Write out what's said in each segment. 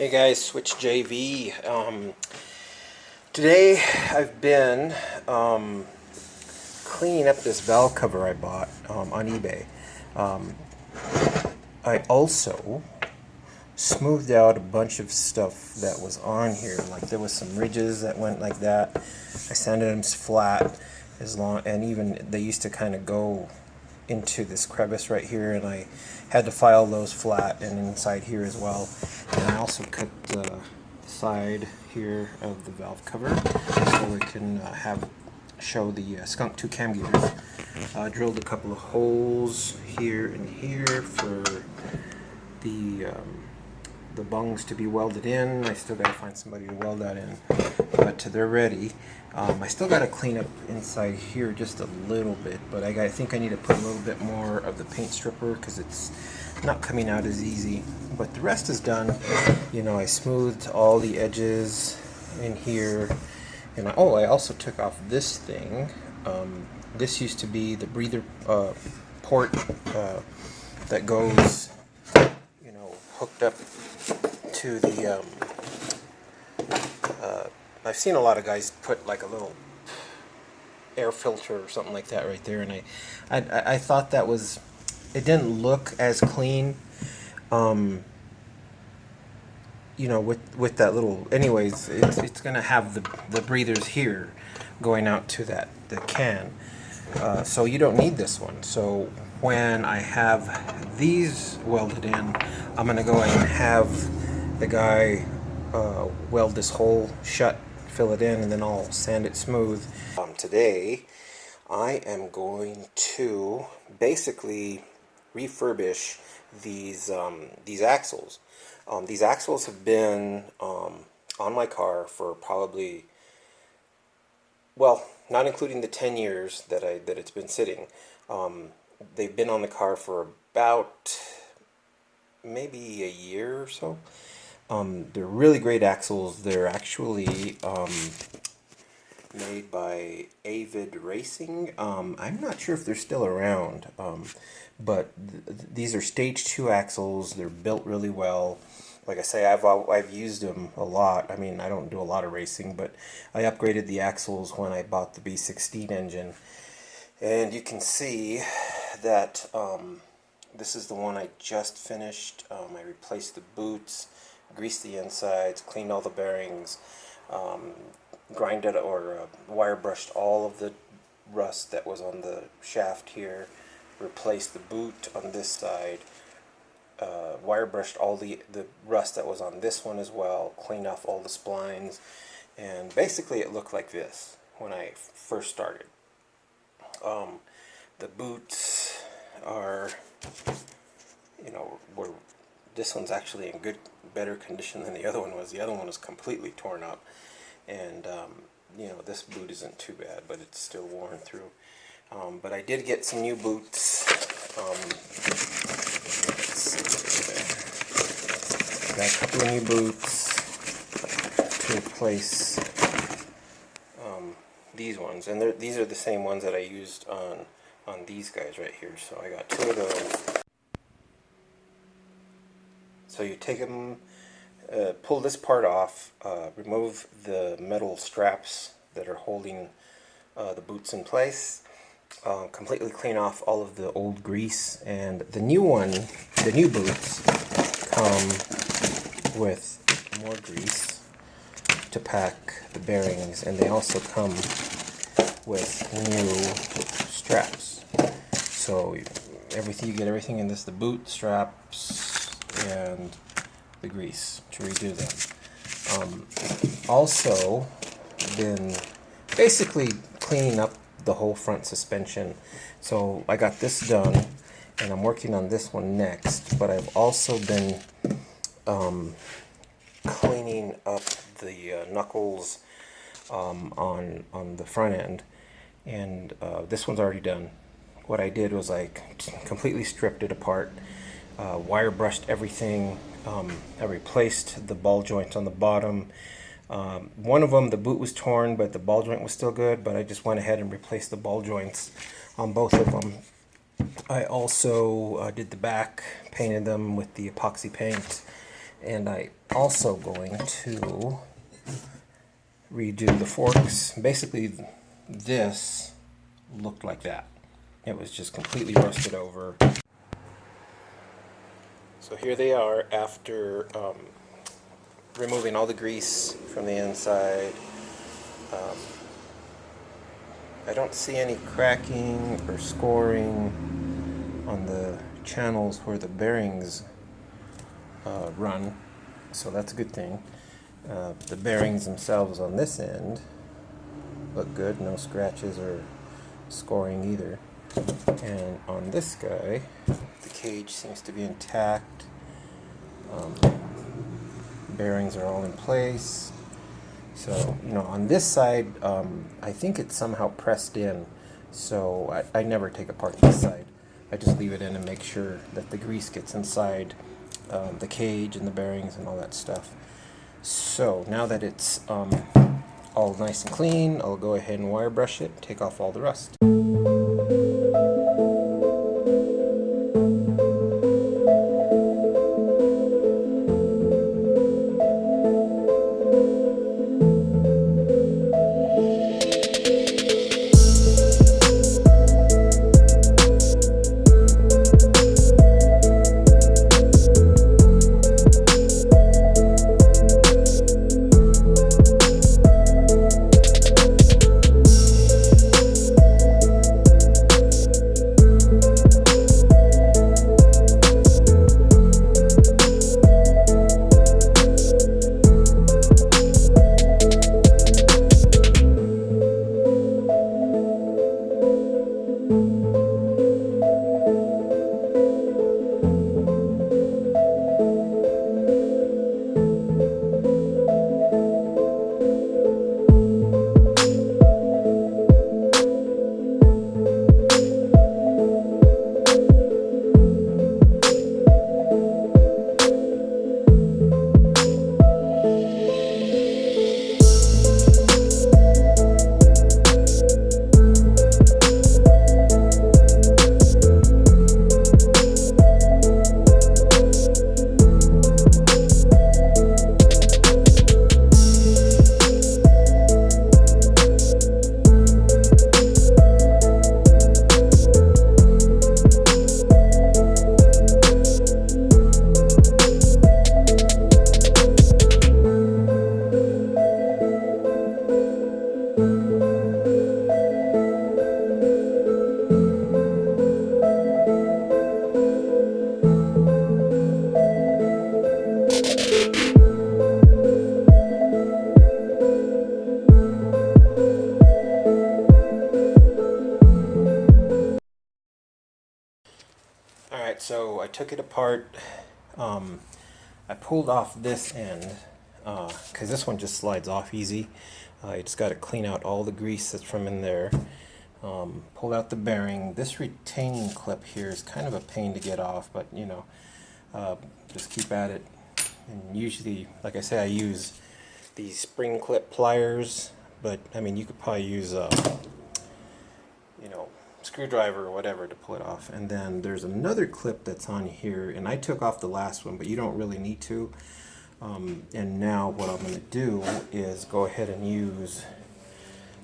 Hey guys, Switch JV. Today I've been cleaning up this valve cover I bought on eBay. I also smoothed out a bunch of stuff that was on here. Like there was some ridges that went like that. I sanded them flat and even they used to kind of go into this crevice right here, and I had to file those flat and inside here as well. And I also cut the side here of the valve cover so we can show the skunk 2 cam gears. Drilled a couple of holes here and here for the bungs to be welded in. I still got to find somebody to weld that in, but they're ready. I still got to clean up inside here just a little bit, but I think I need to put a little bit more of the paint stripper because it's not coming out as easy. But the rest is done. You know, I smoothed all the edges in here, and I also took off this thing. This used to be the breather port that goes, you know, hooked up to the I've seen a lot of guys put like a little air filter or something like that right there, and I thought that was, it didn't look as clean, you know, with that little, anyways, it's gonna have the breathers here going out to the can, so you don't need this one. So when I have these welded in, I'm gonna go and have the guy weld this hole shut, fill it in, and then I'll sand it smooth. Today I am going to basically refurbish these axles. These axles have been on my car for probably, well, not including the 10 years that it's been sitting. They've been on the car for about maybe a year or so. They're really great axles. They're actually made by Avid Racing. I'm not sure if they're still around, but these are stage 2 axles. They're built really well. Like I say, I've used them a lot. I mean, I don't do a lot of racing, but I upgraded the axles when I bought the B16 engine, and you can see that this is the one I just finished. I replaced the boots, greased the insides, cleaned all the bearings, grinded or wire brushed all of the rust that was on the shaft here, replaced the boot on this side, wire brushed all the rust that was on this one as well, cleaned off all the splines, and basically it looked like this when I first started. The boots are, you know, this one's actually in better condition than the other one was. The other one was completely torn up, and you know, this boot isn't too bad, but it's still worn through. But I did get some new boots. Let's see. Got a couple of new boots to replace these ones, and these are the same ones that I used on these guys right here. So I got 2 of those. So you take them, pull this part off, remove the metal straps that are holding the boots in place, completely clean off all of the old grease, and the new boots come with more grease to pack the bearings, and they also come with new straps. So you get everything in this, the boot straps and the grease to redo them. Also been basically cleaning up the whole front suspension. So I got this done, and I'm working on this one next, but I've also been cleaning up the knuckles on the front end, and this one's already done. What I did was I completely stripped it apart, wire brushed everything. I replaced the ball joints on the bottom. One of them, the boot was torn, but the ball joint was still good, but I just went ahead and replaced the ball joints on both of them. I also did the back, painted them with the epoxy paint, And I also going to redo the forks. Basically, this looked like that. It was just completely rusted over. So here they are after removing all the grease from the inside. I don't see any cracking or scoring on the channels where the bearings run, so that's a good thing. The bearings themselves on this end look good, no scratches or scoring either. And on this guy, the cage seems to be intact. Bearings are all in place. So, you know, on this side, I think it's somehow pressed in, so I never take apart this side. I just leave it in and make sure that the grease gets inside the cage and the bearings and all that stuff. So now that it's all nice and clean, I'll go ahead and wire brush it, take off all the rust. Alright, so I took it apart. I pulled off this end because this one just slides off easy. You just got to clean out all the grease that's from in there. Pulled out the bearing. This retaining clip here is kind of a pain to get off, but you know, just keep at it. And usually, like I say, I use these spring clip pliers, but I mean, you could probably use you know, screwdriver or whatever to pull it off. And then there's another clip that's on here, and I took off the last one, but you don't really need to. And now what I'm going to do is go ahead and use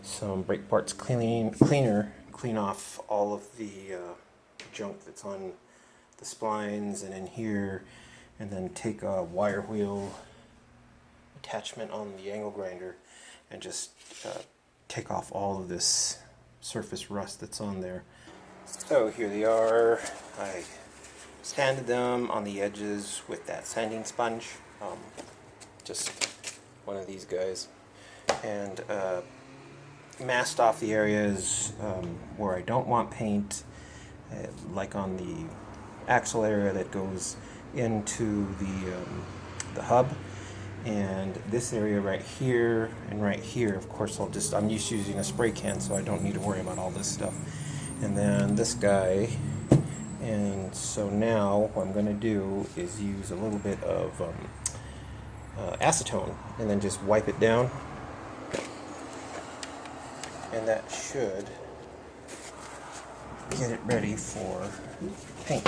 some brake parts cleaner, clean off all of the junk that's on the splines and in here, and then take a wire wheel attachment on the angle grinder and just take off all of this surface rust that's on there. So here they are. I sanded them on the edges with that sanding sponge, just one of these guys, and masked off the areas where I don't want paint, like on the axle area that goes into the hub, and this area right here and right here. Of course, I'm used to using a spray can, so I don't need to worry about all this stuff. And then this guy. And so now what I'm going to do is use a little bit of acetone and then just wipe it down, and that should get it ready for paint.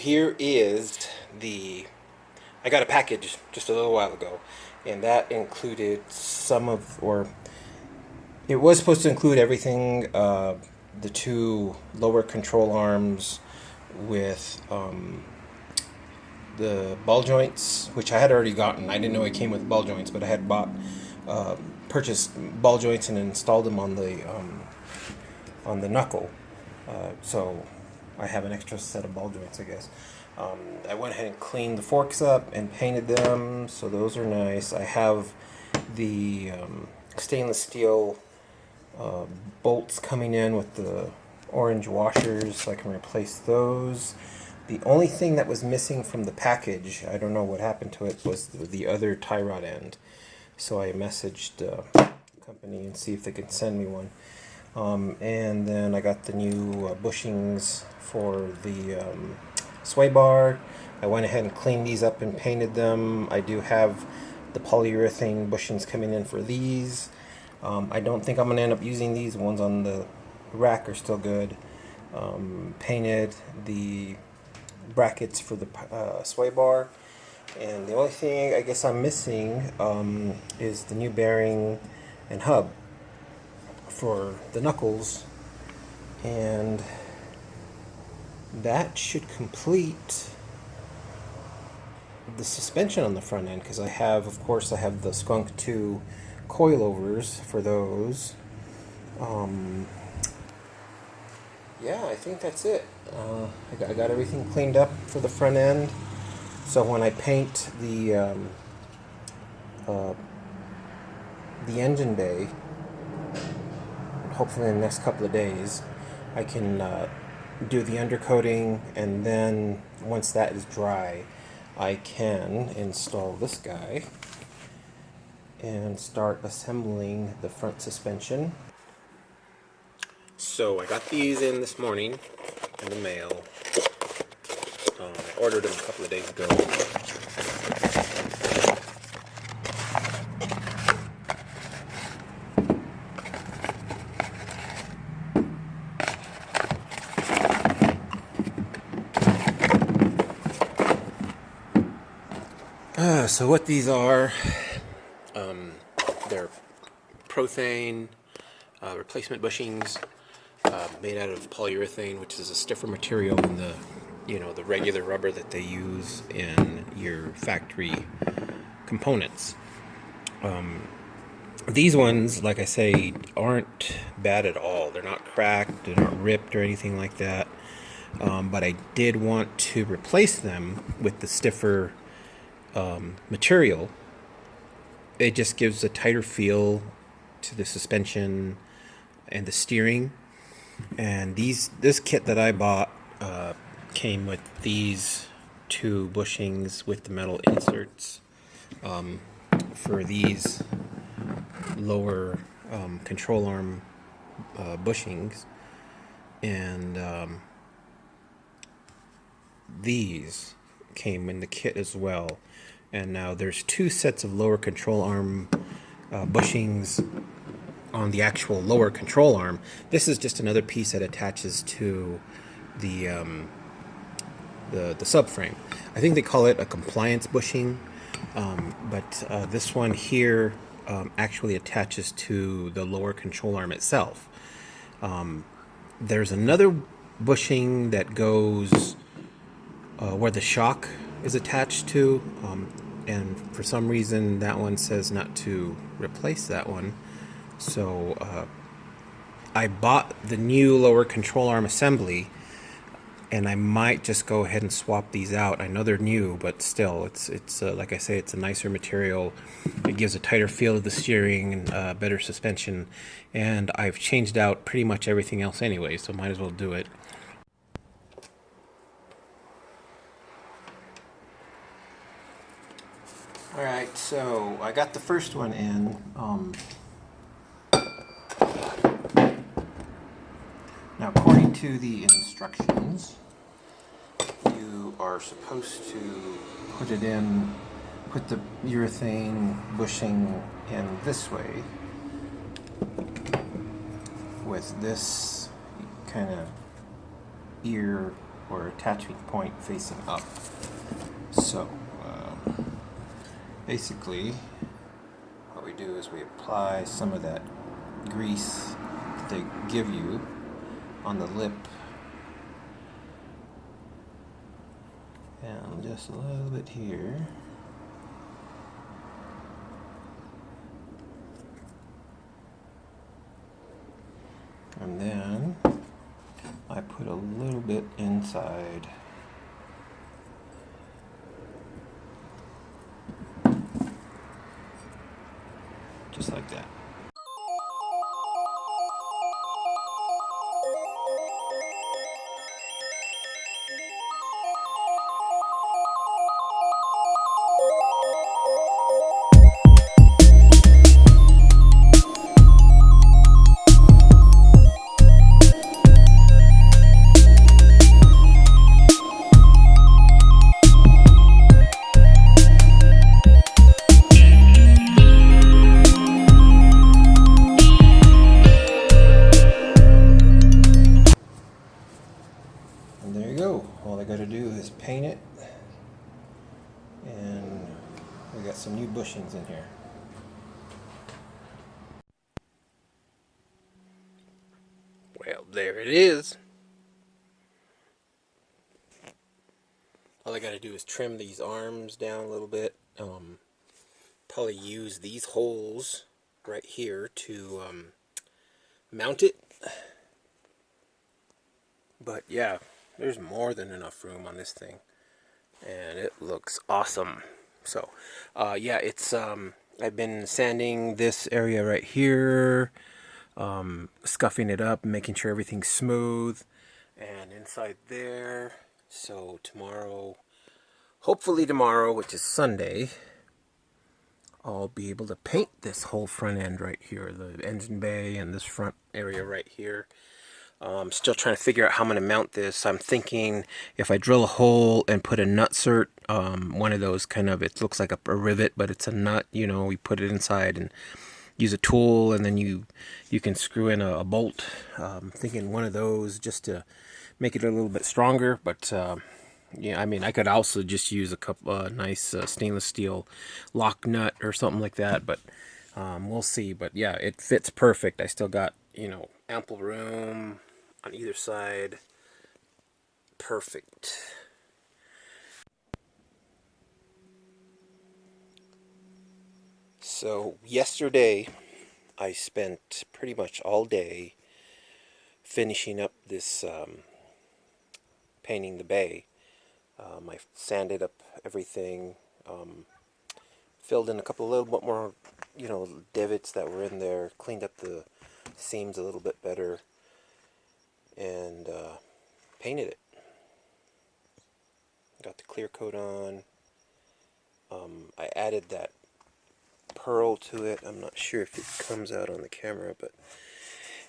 here is I got a package just a little while ago, and that included it was supposed to include everything, the two lower control arms with the ball joints, which I had already gotten. I didn't know it came with ball joints, but I had purchased ball joints and installed them on the knuckle. So I have an extra set of ball joints, I guess. I went ahead and cleaned the forks up and painted them, so those are nice. I have the stainless steel bolts coming in with the orange washers, so I can replace those. The only thing that was missing from the package, I don't know what happened to it, was the other tie rod end. So I messaged the company and see if they could send me one. And then I got the new bushings for the sway bar. I went ahead and cleaned these up and painted them. I do have the polyurethane bushings coming in for these. I don't think I'm going to end up using these. The ones on the rack are still good. Painted the brackets for the sway bar. And the only thing I guess I'm missing is the new bearing and hub for the knuckles. And that should complete the suspension on the front end, because of course I have the Skunk 2 coilovers for those. Yeah, I think that's it. I got everything cleaned up for the front end, so when I paint the engine bay, hopefully in the next couple of days, I can do the undercoating, and then once that is dry, I can install this guy and start assembling the front suspension. So I got these in this morning in the mail. I ordered them a couple of days ago. So what these are, they're Prothane replacement bushings made out of polyurethane, which is a stiffer material than the regular rubber that they use in your factory components. These ones, like I say, aren't bad at all. They're not cracked, they're not ripped or anything like that. But I did want to replace them with the stiffer material. It just gives a tighter feel to the suspension and the steering. And this kit that I bought came with these two bushings with the metal inserts for these lower control arm bushings, and these came in the kit as well. And now there's two sets of lower control arm bushings on the actual lower control arm. This is just another piece that attaches to the subframe. I think they call it a compliance bushing, but this one here actually attaches to the lower control arm itself. There's another bushing that goes where the shock is attached to, and for some reason that one says not to replace that one. So I bought the new lower control arm assembly, and I might just go ahead and swap these out. I know they're new, but still, it's like I say, it's a nicer material. It gives a tighter feel to the steering and better suspension. And I've changed out pretty much everything else anyway, so might as well do it. Alright, so I got the first one in. Now, according to the instructions, you are supposed to put the urethane bushing in this way, with this kind of ear or attachment point facing up. So basically what we do is we apply some of that grease that they give you on the lip, and just a little bit here. And then I put a little bit inside. Just like that. And there you go. All I got to do is paint it, and we got some new bushings in here. Well, there it is. All I got to do is trim these arms down a little bit. Probably use these holes right here to mount it. But yeah, there's more than enough room on this thing, and it looks awesome. So yeah, it's I've been sanding this area right here, scuffing it up, making sure everything's smooth, and inside there. So tomorrow, hopefully tomorrow, which is Sunday, I'll be able to paint this whole front end right here, the engine bay and this front area right here. I'm still trying to figure out how I'm going to mount this. I'm thinking if I drill a hole and put a nutsert, one of those kind of, it looks like a rivet, but it's a nut, you know, we put it inside and use a tool, and then you can screw in a bolt. I'm thinking one of those just to make it a little bit stronger, but yeah, I mean, I could also just use a couple nice stainless steel lock nut or something like that, but we'll see. But yeah, it fits perfect. I still got, you know, ample room on either side. Perfect. So yesterday I spent pretty much all day finishing up this painting the bay. I sanded up everything, filled in a couple, a little bit more, you know, divots that were in there, cleaned up the seams a little bit better, and painted it. Got the clear coat on. I added that pearl to it. I'm not sure if it comes out on the camera, but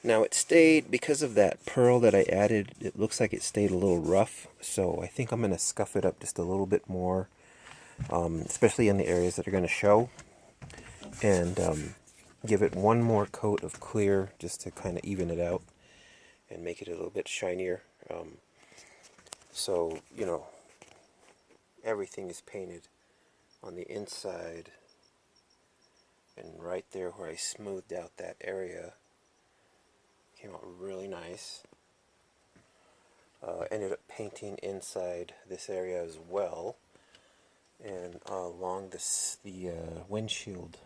now it stayed, because of that pearl that I added, it looks like it stayed a little rough, so I think I'm going to scuff it up just a little bit more, especially in the areas that are going to show, and give it one more coat of clear just to kind of even it out and make it a little bit shinier. So, you know, everything is painted on the inside, and right there where I smoothed out that area came out really nice. Ended up painting inside this area as well, and along the windshield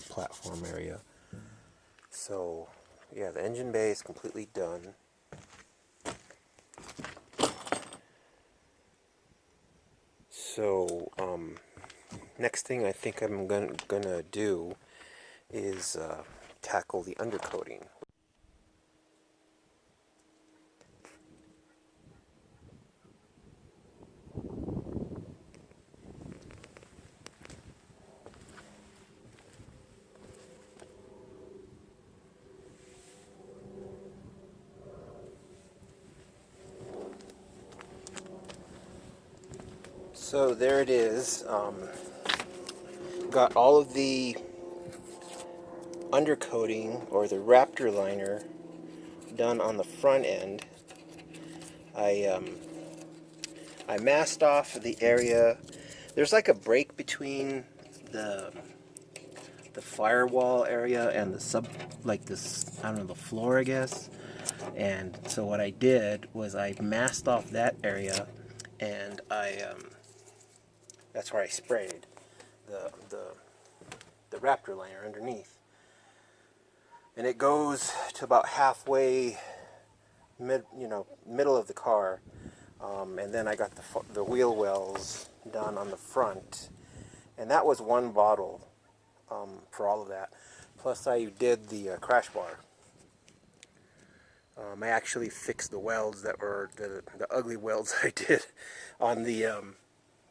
platform area. So yeah, the engine bay is completely done. So next thing I think I'm gonna do is tackle the undercoating. So there it is. Got all of the undercoating, or the Raptor liner, done on the front end. I masked off the area. There's like a break between the firewall area and the like this, I don't know, the floor, I guess. And so what I did was I masked off that area, and that's where I sprayed the Raptor liner underneath. And it goes to about halfway middle of the car. And then I got the wheel wells done on the front. And that was one bottle for all of that. Plus I did the crash bar. I actually fixed the welds that were the ugly welds I did on the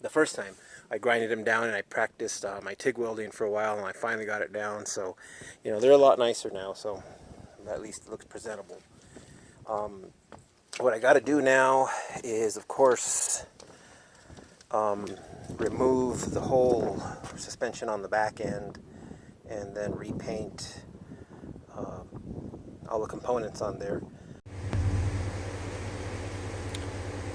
first time. I grinded them down and I practiced my TIG welding for a while, and I finally got it down. So, they're a lot nicer now, so at least it looks presentable. What I got to do now is, of course, remove the whole suspension on the back end and then repaint all the components on there.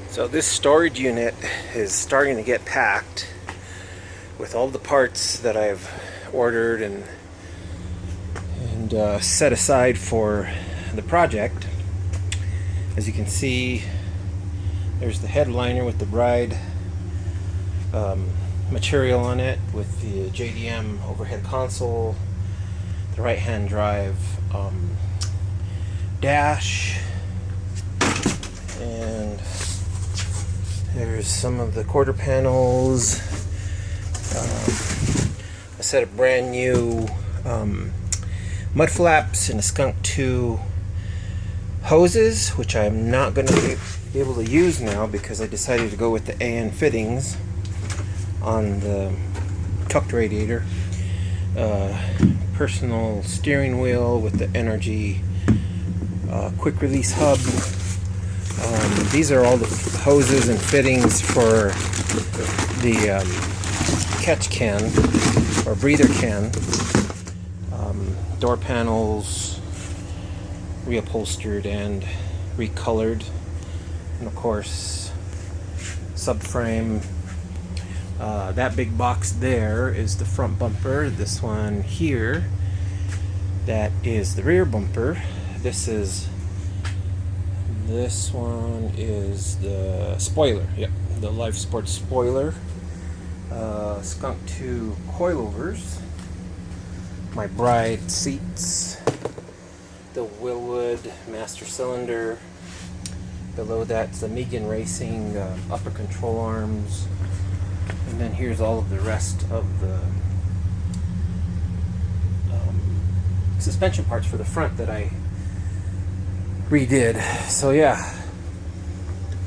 So this storage unit is starting to get packed with all the parts that I've ordered and set aside for the project. As you can see, there's the headliner with the bride material on it, with the JDM overhead console, the right-hand drive dash, and there's some of the quarter panels, a set of brand new mud flaps, and a Skunk 2 hoses, which I'm not going to be able to use now because I decided to go with the AN fittings on the tucked radiator. Personal steering wheel with the energy quick release hub. These are all the hoses and fittings for the catch can or breather can. Door panels reupholstered and recolored, and of course subframe. That big box there is the front bumper. This one here, that is the rear bumper. This one is the spoiler. Yep, the Life Sport spoiler. Skunk 2 coilovers. My bride seats. The Willwood master cylinder. Below that's the Megan Racing upper control arms. And then here's all of the rest of the suspension parts for the front that I redid. So yeah,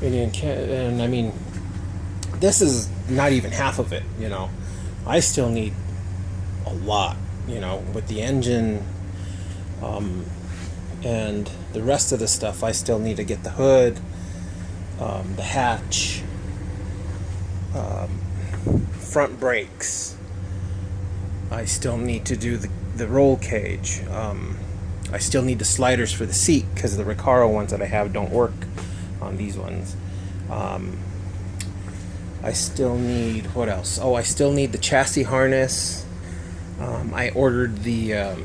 and I mean, this is not even half of it. I still need a lot. With the engine and the rest of the stuff, I still need to get the hood, the hatch, front brakes. I still need to do the roll cage. I still need the sliders for the seat because the Recaro ones that I have don't work on these ones. I still need, what else? Oh, I still need the chassis harness. I ordered the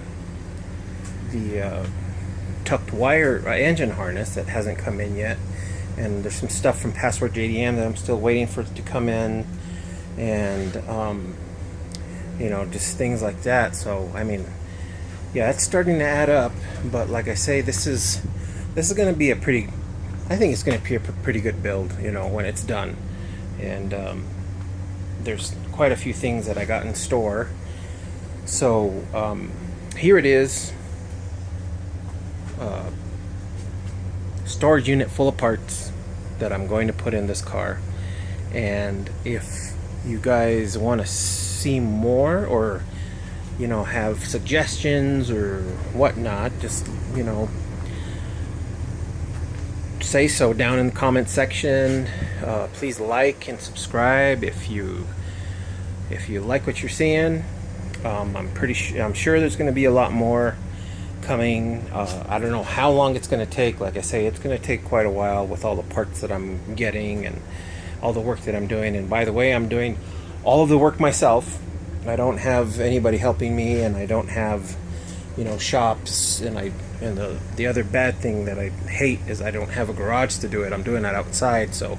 tucked wire engine harness that hasn't come in yet, and there's some stuff from Passport JDM that I'm still waiting for it to come in, and just things like that. So I mean, yeah, it's starting to add up. But like I say, this is going to be I think it's going to be a pretty good build, when it's done. And there's quite a few things that I got in store. So here it is. Storage unit full of parts that I'm going to put in this car. And if you guys want to see more, or have suggestions or whatnot, just say so down in the comment section. Please like and subscribe if you like what you're seeing. I'm sure there's going to be a lot more coming. I don't know how long it's going to take. Like I say, it's going to take quite a while with all the parts that I'm getting and all the work that I'm doing. And by the way, I'm doing all of the work myself. I don't have anybody helping me, and I don't have, you know, shops. And the other bad thing that I hate is I don't have a garage to do it. I'm doing that outside. So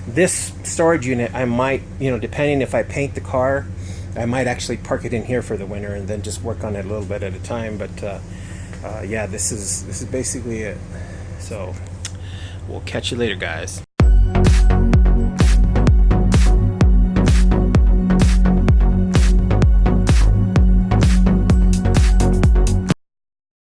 this storage unit, I might, you know, depending if I paint the car, I might actually park it in here for the winter and then just work on it a little bit at a time. But yeah, this is basically it. So we'll catch you later, guys.